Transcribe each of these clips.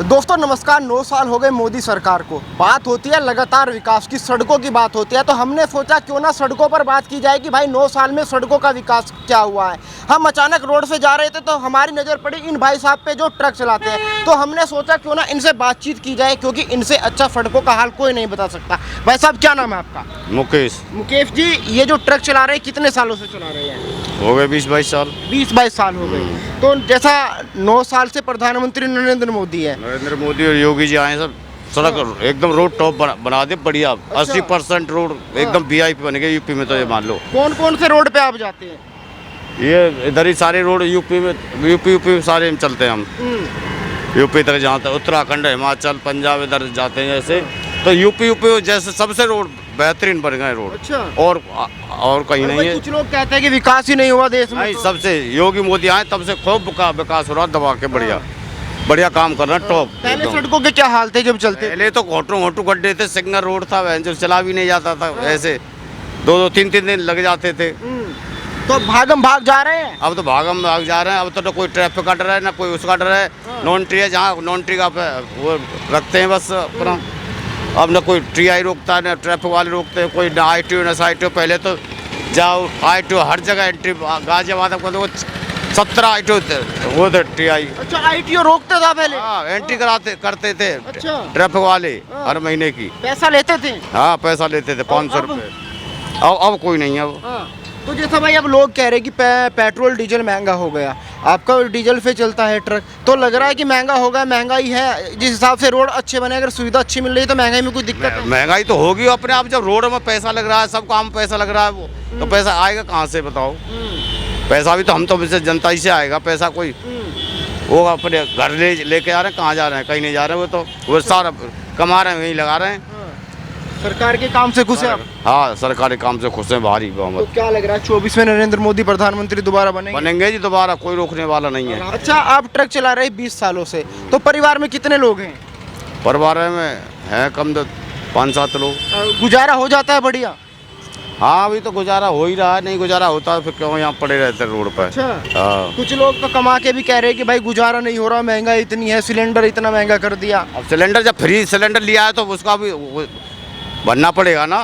दोस्तों नमस्कार। 9 साल हो गए मोदी सरकार को। बात होती है लगातार विकास की, सड़कों की बात होती है, तो हमने सोचा क्यों ना सड़कों पर बात की जाए कि भाई 9 साल में सड़कों का विकास क्या हुआ है। हम अचानक रोड से जा रहे थे तो हमारी नज़र पड़ी इन भाई साहब पे जो ट्रक चलाते हैं, तो हमने सोचा क्यों ना इनसे बातचीत की जाए, क्योंकि इनसे अच्छा सड़कों का हाल कोई नहीं बता सकता। भाई साहब क्या नाम है आपका? मुकेश। मुकेश जी, ये जो ट्रक चला रहे हैं कितने सालों से चला रहे हैं? हो गए 20-22 साल। 20-22 साल हो गए। तो जैसा 9 साल से प्रधानमंत्री नरेंद्र मोदी है, नरेंद्र मोदी और योगी जी आए सब सड़क एकदम रोड टॉप बना दे बढ़िया। 80% रोड एकदम वीआईपी बन गए यूपी में। तो ये मान लो कौन कौन से रोड पे आप जाते हैं? ये इधर ही सारे रोड यूपी में यूपी सारे में चलते हैं हम। यूपी तक जहाँ तक उत्तराखंड, हिमाचल, पंजाब इधर जाते हैं जैसे। तो यूपी जैसे सबसे रोड बेहतरीन बन गए रोड। अच्छा। और कहीं नहीं है। कुछ लोग कहते हैं कि विकास ही नहीं हुआ देश में। नहीं, सबसे योगी मोदी आए तब से खूब विकास हो रहा दबा के। बढ़िया काम कर रहे हैं टॉप। पहले सड़कों के क्या हाल थे जब चलते? पहले तो घोटू गड्ढे थे, सिंगल रोड था, जो चला भी नहीं जाता था। ऐसे 2-2 3-3 दिन लग जाते थे। तो भागम भाग जा रहे हैं। अब तो भागम भाग जा रहे हैं। अब तो कोई ट्रैफिक का डर है ना कोई उसका डर है। नॉन ट्री है, जहाँ नॉन ट्री का वो रखते हैं बस अपना। अब ना कोई TI रोकता है ना ट्रैफिक वाले रोकते हैं, कोई ना ITO ना SITO। पहले तो जाओ ITO हर जगह एंट्री, गाजियाबाद को 17 ITO वो थे TI। अच्छा, ITO रोकता था पहले? हाँ, एंट्री करते थे। अच्छा। ट्रैफिक वाले हर महीने की पैसा लेते थे? हाँ, पैसा लेते थे 500 रुपये। अब कोई नहीं है अब। तो जैसा भाई अब लोग कह रहे हैं कि पेट्रोल डीजल महंगा हो गया, आपका डीजल पे चलता है ट्रक, तो लग रहा है कि महंगा हो गया। महंगाई है, जिस हिसाब से रोड अच्छे बने, अगर सुविधा अच्छी मिल रही है तो महंगाई में कोई दिक्कत है? महंगाई तो होगी अपने आप। जब रोड में पैसा लग रहा है, सब काम पैसा लग रहा है, वो तो पैसा आएगा कहाँ से बताओ? पैसा भी तो हम तो जनता ही से आएगा पैसा। कोई वो अपने घर लेके आ रहे हैं, कहाँ जा रहे हैं? कहीं नहीं जा रहे हैं। वो सारा कमा रहे हैं, वहीं लगा रहे हैं। सरकार के काम से खुश है आप? हाँ, सरकारी काम से खुश हैं भारी तो बहुमत। क्या लग रहा है 24 में नरेंद्र मोदी प्रधानमंत्री दोबारा बनेंगे जी दोबारा, कोई रोकने वाला नहीं है। अच्छा, आप ट्रक चला रहे 20 सालों से, तो परिवार में कितने लोग हैं? परिवार में है कम तो 5-7 लोग। गुजारा हो जाता है बढ़िया? हाँ, अभी तो गुजारा हो ही रहा है। नहीं गुजारा होता फिर क्यों यहाँ पड़े रहते रोड पर? अच्छा। हाँ। कुछ लोग तो कमा के भी कह रहे हैं कि भाई गुजारा नहीं हो रहा, महंगाई इतनी है, सिलेंडर इतना महंगा कर दिया। अब सिलेंडर जब फ्री सिलेंडर लिया है तो उसका भी भरना पड़ेगा ना।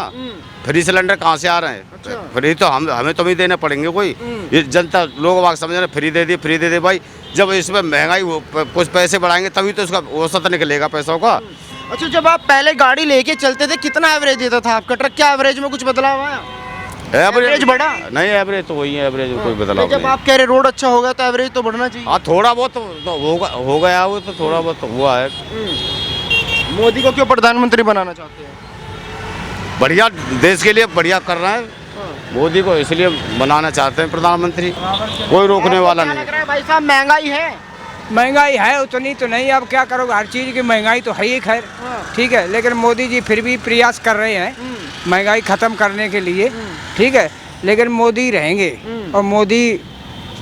फ्री सिलेंडर कहाँ से आ रहे हैं? अच्छा। फ्री तो हमें तो नहीं देने पड़ेंगे कोई। ये जनता लोग बाग समझ रहे फ्री दे दे भाई। जब इसमें महंगाई कुछ पैसे बढ़ाएंगे तभी तो उसका औसत निकलेगा पैसों का। अच्छा, जब आप पहले गाड़ी लेके चलते थे कितना एवरेज देता था आपका ट्रक? क्या एवरेज में कुछ बदलाव आया? एवरेज बढ़ा? नहीं, एवरेज तो वही है, एवरेज में कोई बदलाव जब नहीं। आप कह रहे रोड अच्छा हो गया तो एवरेज तो बढ़ना चाहिए। हाँ, थोड़ा बहुत तो हो गया वो तो थोड़ा बहुत तो हुआ है। मोदी को क्यों प्रधानमंत्री बनाना चाहते हैं? बढ़िया देश के लिए बढ़िया कर रहा है। मोदी को इसलिए बनाना चाहते हैं प्रधानमंत्री। कोई रोकने वाला नहीं। लग रहा है भाई साहब महंगाई है? महंगाई है उतनी तो नहीं, अब क्या करोगे, हर चीज़ की महंगाई तो है ही। खैर ठीक है, लेकिन मोदी जी फिर भी प्रयास कर रहे हैं महंगाई ख़त्म करने के लिए। ठीक है, लेकिन मोदी रहेंगे और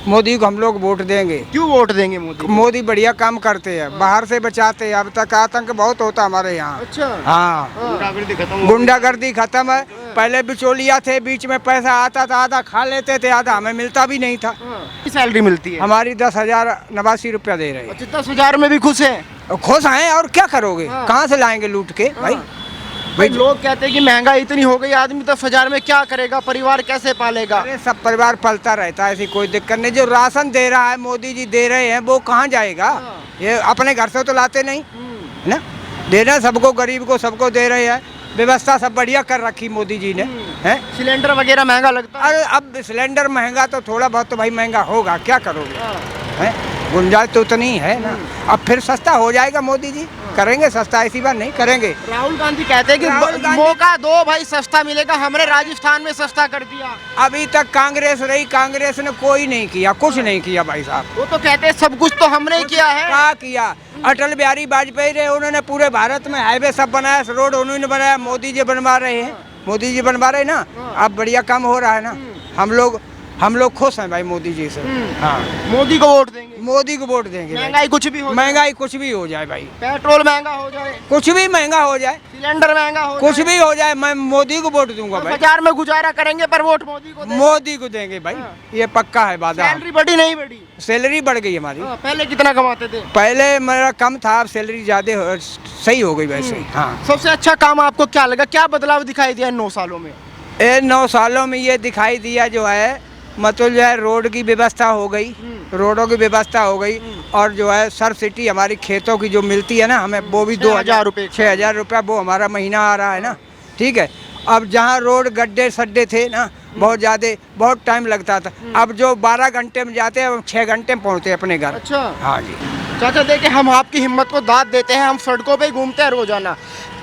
मोदी को हम लोग वोट देंगे। क्यों वोट देंगे मोदी? मोदी बढ़िया काम करते हैं, बाहर से बचाते हैं। अब तक आतंक बहुत होता हमारे यहाँ। अच्छा। हाँ, गुंडागर्दी खत्म है। पहले बिचौलिया थे, बीच में पैसा आता था, आधा खा लेते थे, आधा हमें मिलता भी नहीं था। सैलरी मिलती है? हमारी 10,089 रुपया दे रहे हैं। 10,000 में भी खुश है? खुश हैं, और क्या करोगे? कहाँ से लाएंगे लूट के? भाई लोग कहते हैं कि महंगाई इतनी हो गई, आदमी 10,000 में क्या करेगा, परिवार कैसे पालेगा? अरे सब परिवार पलता रहता है, ऐसी कोई दिक्कत नहीं। जो राशन दे रहा है मोदी जी दे रहे हैं, वो कहाँ जाएगा? ये अपने घर से तो लाते नहीं ना। दे रहे हैं सबको, गरीब को सबको दे रहे हैं। व्यवस्था सब बढ़िया कर रखी मोदी जी ने है। सिलेंडर वगैरह महंगा लगता है? अरे अब सिलेंडर महंगा तो थोड़ा बहुत तो भाई महंगा होगा, क्या करोगे? है, गुंजाइश तो उतनी है ना। अब फिर सस्ता हो जाएगा, मोदी जी करेंगे सस्ता, ऐसी बात नहीं करेंगे। राहुल गांधी कहते हैं कि मौका दो भाई, सस्ता मिलेगा। हमने राजस्थान में सस्ता कर दिया। अभी तक कांग्रेस रही, कांग्रेस ने कोई नहीं किया, कुछ नहीं किया भाई साहब। वो तो कहते हैं सब कुछ तो हमने किया है। क्या किया? अटल बिहारी वाजपेयी रहे, उन्होंने पूरे भारत में हाईवे सब बनाया, रोड उन्होंने बनाया। मोदी जी बनवा रहे हैं, मोदी जी बनवा रहे ना। अब बढ़िया काम हो रहा है ना। हम लोग खुश हैं भाई मोदी जी से। हाँ, मोदी को वोट देंगे? मोदी को वोट देंगे भाई। महंगाई कुछ भी हो जाए, महंगाई कुछ भी हो जाए भाई, पेट्रोल महंगा हो जाए, कुछ भी महंगा हो जाए, सिलेंडर महंगा हो कुछ जाए, भी हो जाए, मैं मोदी को वोट दूंगा भाई। 10,000 में गुजारा करेंगे पर वोट मोदी को देंगे। मोदी को देंगे भाई, ये पक्का है वादा। सैलरी बढ़ी नहीं बढ़ी? सैलरी बढ़ गई हमारी, पहले कितना कमाते थे? पहले मेरा कम था, अब सैलरी ज्यादा सही हो गई वैसे। हाँ, सबसे अच्छा काम आपको क्या लगा, क्या बदलाव दिखाई दिया इन 9 सालों में? ये 9 सालों में ये दिखाई दिया जो है, मतलब जो है रोड की व्यवस्था हो गई, रोडों की व्यवस्था हो गई, और जो है सब्सिडी हमारी खेतों की जो मिलती है ना हमें, वो भी 6,000 रुपये। 6,000 रुपया वो हमारा महीना आ रहा है ना, ठीक है। अब जहाँ रोड गड्ढे सड्डे थे ना बहुत ज़्यादा, बहुत टाइम लगता था, अब जो 12 घंटे में जाते हैं, अब 6 घंटे में पहुँचते हैं अपने घर। अच्छा हाँ जी। चाचा, देखिए हम आपकी हिम्मत को दाद देते हैं, हम सड़कों पे ही घूमते हैं रोजाना,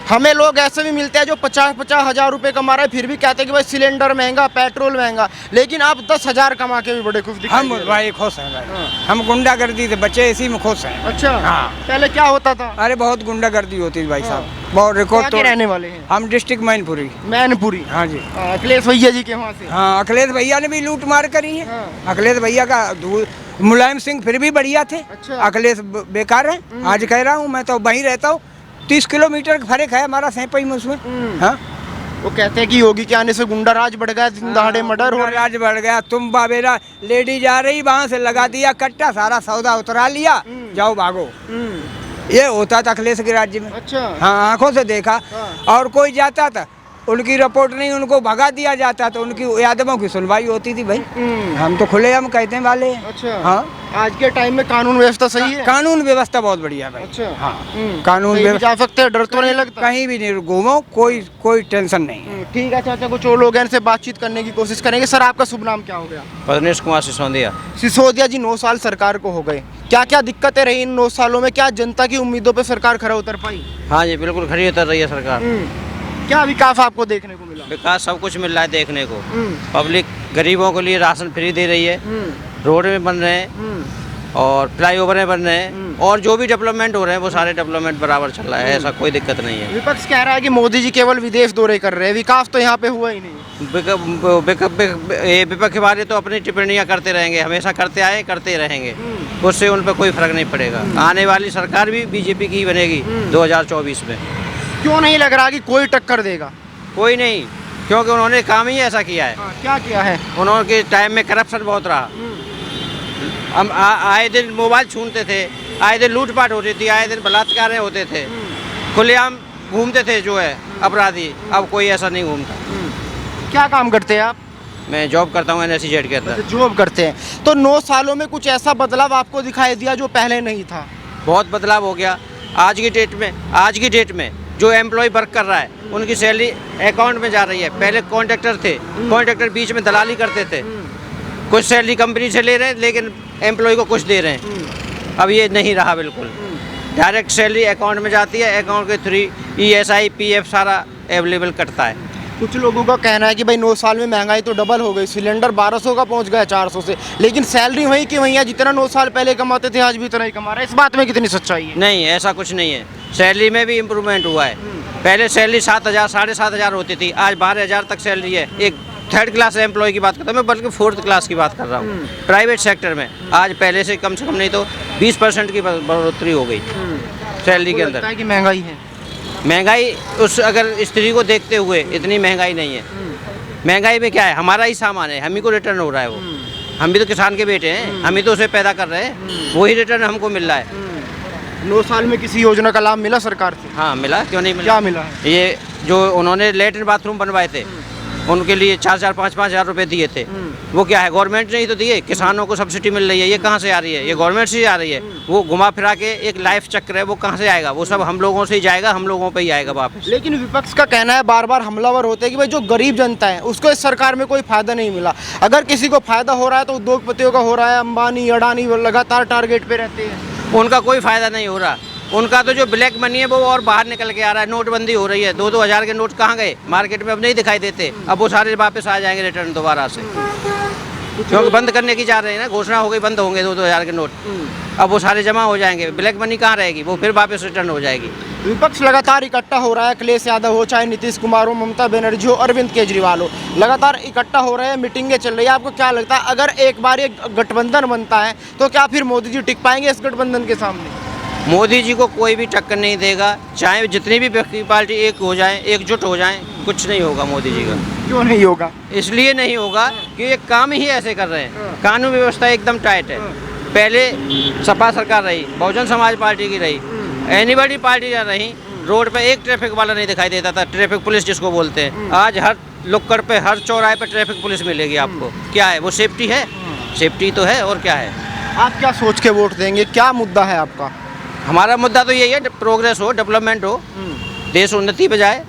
हमें लोग ऐसे भी मिलते हैं जो 50-50 हज़ार रुपये कमा रहे हैं, फिर भी कहते हैं कि भाई सिलेंडर महंगा, पेट्रोल महंगा, लेकिन आप 10,000 कमा के भी बड़े खुश दिखाई हम दे रहे हैं। भाई खुश हैं भाई, हम गुंडागर्दी से बचे, इसी में खुश हैं। अच्छा, हाँ। पहले क्या होता था? अरे बहुत गुंडागर्दी होती थी भाई साहब, बहुत रिकॉर्ड। कहाँ के रहने वाले हैं? हम डिस्ट्रिक्ट मैनपुरी। मैनपुरी। हाँ जी। अखिलेश भैया जी के वहाँ से? हाँ, अखिलेश भैया ने भी लूट मार करी है। हाँ। अखिलेश भैया का मुलायम सिंह फिर भी बढ़िया थे। अच्छा। अखिलेश बेकार है, आज कह रहा हूँ, मैं तो वहीं रहता हूँ, 30 किलोमीटर का फर्क है हमारा सैंपई में उसमें। हाँ, वो कहते हैं कि योगी के आने से गुंडा राज बढ़ गया, दिन दहाड़े मर्डर हो रहे हैं। राज बढ़ गया। तुम बाबेरा लेडी जा रही, वहाँ से लगा दिया कट्टा, सारा सौदा उतरा लिया, जाओ भागो। ये होता था अखिलेश के राज्य में। अच्छा। हाँ, आंखों से देखा। हाँ। और कोई जाता था, उनकी रिपोर्ट नहीं, उनको भगा दिया जाता, तो उनकी यादवों की सुनवाई होती थी भाई। हम तो खुले हम कहते हैं वाले हैं। अच्छा। हाँ, आज के टाइम में कानून व्यवस्था सही है? कानून व्यवस्था बहुत बढ़िया है भाई। अच्छा। हाँ, कानून कहीं भी व्यवस्था, जा सकते हैं, डर तो नहीं लगता? कहीं भी नहीं घूमो, कोई टेंशन नहीं है। ठीक है चाचा, कुछ और लोग हैं, इनसे बातचीत करने की कोशिश करेंगे। सर, आपका शुभ नाम क्या हो गया? परनेश कुमार सिसोदिया। सिसोदिया जी, 9 साल सरकार को हो गए, क्या क्या दिक्कतें रही इन 9 सालों में? क्या जनता की उम्मीदों पे सरकार खरा उतर पाई? हाँ जी, बिल्कुल खड़ी उतर रही है सरकार। क्या विकास आपको देखने को मिला? विकास सब कुछ मिल रहा है देखने को। पब्लिक गरीबों के लिए राशन फ्री दे रही है, रोड में बन रहे हैं और फ्लाईओवर बन रहे हैं, और जो भी डेवलपमेंट हो रहे हैं वो सारे डेवलपमेंट बराबर चल रहा है, ऐसा कोई दिक्कत नहीं है। विपक्ष कह रहा है कि मोदी जी केवल विदेश दौरे कर रहे हैं, विकास तो यहाँ पे हुआ ही नहीं। विपक्ष वाले तो अपनी टिप्पणियां करते रहेंगे, हमेशा करते आए, करते रहेंगे, उससे उन पर कोई फर्क नहीं पड़ेगा। आने वाली सरकार भी बीजेपी की ही बनेगी 2024 में। क्यों नहीं लग रहा कि कोई टक्कर देगा? कोई नहीं, क्योंकि उन्होंने काम ही ऐसा किया है। क्या किया है? उन्होंने टाइम में करप्शन बहुत रहा। हम आए दिन मोबाइल छूनते थे, आए दिन लूटपाट होती थी, आए दिन बलात्कार होते थे, खुलेआम घूमते थे जो है अपराधी। अब कोई ऐसा नहीं घूमता। क्या काम करते हैं आप? मैं जॉब करता हूँ NSEZ के अंदर। जॉब करते हैं, तो 9 सालों में कुछ ऐसा बदलाव आपको दिखाई दिया जो पहले नहीं था? बहुत बदलाव हो गया। आज की डेट में जो एम्प्लॉय वर्क कर रहा है उनकी सैलरी अकाउंट में जा रही है। पहले कॉन्ट्रैक्टर थे, कॉन्ट्रैक्टर बीच में दलाली करते थे, कुछ सैलरी कंपनी से ले रहे हैं लेकिन एम्प्लॉय को कुछ दे रहे हैं। अब ये नहीं रहा, बिल्कुल डायरेक्ट सैलरी अकाउंट में जाती है, अकाउंट के थ्रू ESI PF सारा अवेलेबल कटता है। कुछ लोगों का कहना है कि भाई 9 साल में महंगाई तो डबल हो गई, सिलेंडर 1200 का पहुंच गया 400 से, लेकिन सैलरी वही की वही है, जितना 9 साल पहले कमाते थे आज भी इतना ही कमा रहे हैं। इस बात में कितनी सच्चाई है? नहीं, ऐसा कुछ नहीं है। सैलरी में भी इम्प्रूवमेंट हुआ है। पहले सैलरी 7,000 7,500 होती थी, आज 12,000 तक सैलरी है। एक 3rd क्लास एम्प्लॉय की बात करता हूँ मैं, बल्कि 4th क्लास की बात कर रहा हूँ। प्राइवेट सेक्टर में आज पहले से कम नहीं तो 20% की बढ़ोतरी हो गई सैलरी के अंदर। लगता है कि महंगाई है? महंगाई उस अगर स्त्री को देखते हुए इतनी महंगाई नहीं है। महंगाई में क्या है, हमारा ही सामान है, हम ही को रिटर्न हो रहा है वो। हम भी तो किसान के बेटे हैं, हम ही तो उसे पैदा कर रहे हैं, वही रिटर्न हमको मिल रहा है। 9 साल में किसी योजना का लाभ मिला सरकार से? हाँ मिला, क्यों नहीं मिला। क्या मिला है? ये जो उन्होंने लेटरिन बाथरूम बनवाए थे उनके लिए 4,000 5,000 रुपए दिए थे, वो क्या है, गवर्नमेंट ने ही तो दिए। किसानों को सब्सिडी मिल रही है, ये कहाँ से आ रही है? ये गवर्नमेंट से ही आ रही है। वो घुमा फिरा के एक लाइफ चक्र है, वो कहाँ से आएगा? वो सब हम लोगों से ही जाएगा, हम लोगों पे ही आएगा वापस। लेकिन विपक्ष का कहना है, बार बार हमलावर होते हैं कि भाई जो गरीब जनता है उसको इस सरकार में कोई फायदा नहीं मिला। अगर किसी को फायदा हो रहा है तो उद्योगपतियों का हो रहा है, अंबानी अडानी लगातार टारगेट पे रहते हैं। उनका कोई फायदा नहीं हो रहा। उनका तो जो ब्लैक मनी है वो और बाहर निकल के आ रहा है। नोटबंदी हो रही है, 2-2 हज़ार के नोट कहाँ गए? मार्केट में अब नहीं दिखाई देते, अब वो सारे वापस आ जाएंगे रिटर्न दोबारा से। क्योंकि बंद करने की जा रहे हैं ना, घोषणा हो गई बंद होंगे 2-2 हज़ार के नोट। अब वो सारे जमा हो जाएंगे, ब्लैक मनी कहाँ रहेगी, वो फिर वापस रिटर्न हो जाएगी। विपक्ष लगातार इकट्ठा हो रहा है, अखिलेश यादव हो, चाहे नीतीश कुमार हो, ममता बनर्जी हो, अरविंद केजरीवाल हो, लगातार इकट्ठा हो रहे हैं, मीटिंगें चल रही है। आपको क्या लगता है अगर एक बार ये गठबंधन बनता है तो क्या फिर मोदी जी टिक पाएंगे इस गठबंधन के सामने? मोदी जी को कोई भी टक्कर नहीं देगा, चाहे जितनी भी पार्टी एक हो जाए, एकजुट हो जाए, कुछ नहीं होगा मोदी जी का। क्यों नहीं होगा? इसलिए नहीं होगा कि ये काम ही ऐसे कर रहे हैं, कानून व्यवस्था एकदम टाइट है। पहले सपा सरकार रही, बहुजन समाज पार्टी की रही, एनीबॉडी पार्टी रही, रोड पे एक ट्रैफिक वाला नहीं दिखाई देता था, ट्रैफिक पुलिस जिसको बोलते हैं। आज हर नुक्कड़ पे, हर चौराहे पे ट्रैफिक पुलिस मिलेगी आपको। क्या है वो? सेफ्टी है, सेफ्टी तो है, और क्या है? आप क्या सोच के वोट देंगे? क्या मुद्दा है आपका? हमारा मुद्दा तो यही है, प्रोग्रेस हो, डेवलपमेंट हो, देश उन्नति पे जाए।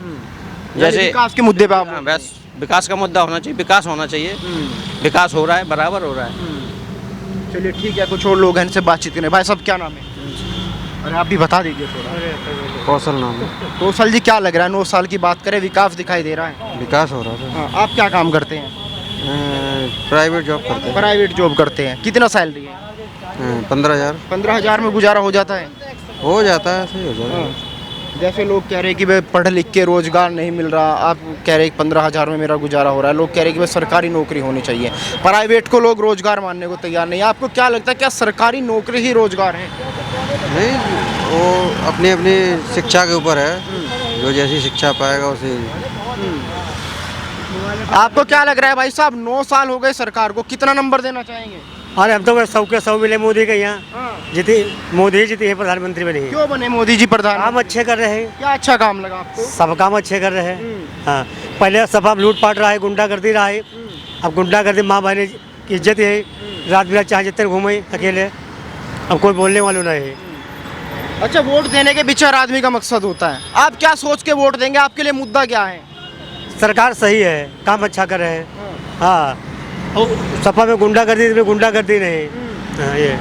जैसे विकास के मुद्दे पे आप हाँ, बस विकास का मुद्दा होना चाहिए, विकास होना चाहिए। विकास हो रहा है, बराबर हो रहा है। चलिए ठीक है, कुछ और लोग हैं इनसे बातचीत करें। भाई साहब क्या नाम है? अरे आप भी बता दीजिए थोड़ा। कौशल नाम है। कौशल जी क्या लग रहा है 9 साल की बात करें, विकास दिखाई दे रहा है? विकास हो रहा हाँ, आप क्या काम करते हैं? था। प्राइवेट जॉब करते हैं। प्राइवेट जॉब करते हैं। कितना सैलरी है? 15,000 15,000 में गुजारा हो जाता है? हो जाता है, सही हो जाता है। जैसे लोग कह रहे हैं कि भाई पढ़ लिख के रोजगार नहीं मिल रहा, आप कह रहे हैं 15,000 में मेरा गुजारा हो रहा है। लोग कह रहे हैं कि भाई सरकारी नौकरी होनी चाहिए, प्राइवेट को लोग रोजगार मानने को तैयार नहीं है। आपको क्या लगता है क्या सरकारी नौकरी ही रोजगार है? नहीं, वो अपनी अपनी शिक्षा के ऊपर है, जो जैसी शिक्षा पाएगा उसे। आपको क्या लग रहा है भाई साहब 9 साल हो गए सरकार को, कितना नंबर देना चाहेंगे? अरे हम तो 100 के 100 मिले मोदी के यहाँ। जीती मोदी जीती है, प्रधानमंत्री बने हैं। क्यों बने मोदी जी प्रधान? काम अच्छे कर रहे हैं, क्या अच्छा काम लगा आपको? सब काम अच्छे कर रहे हैं। हाँ, पहले सफा लूटपाट रहा है, गुंडागर्दी रहा है। अब गुंडागर्दी माँ बहन की इज्जत है, रात बिरात चाहे जितने घूमे अकेले, अब कोई बोलने वालों नहीं है। अच्छा, वोट देने के पीछे हर आदमी का मकसद होता है। आप क्या सोच के वोट देंगे? आपके लिए मुद्दा क्या है? सरकार सही है, काम अच्छा कर रहे हैं। हाँ, और सपा में गुंडागर्दी नहीं। हाँ, ये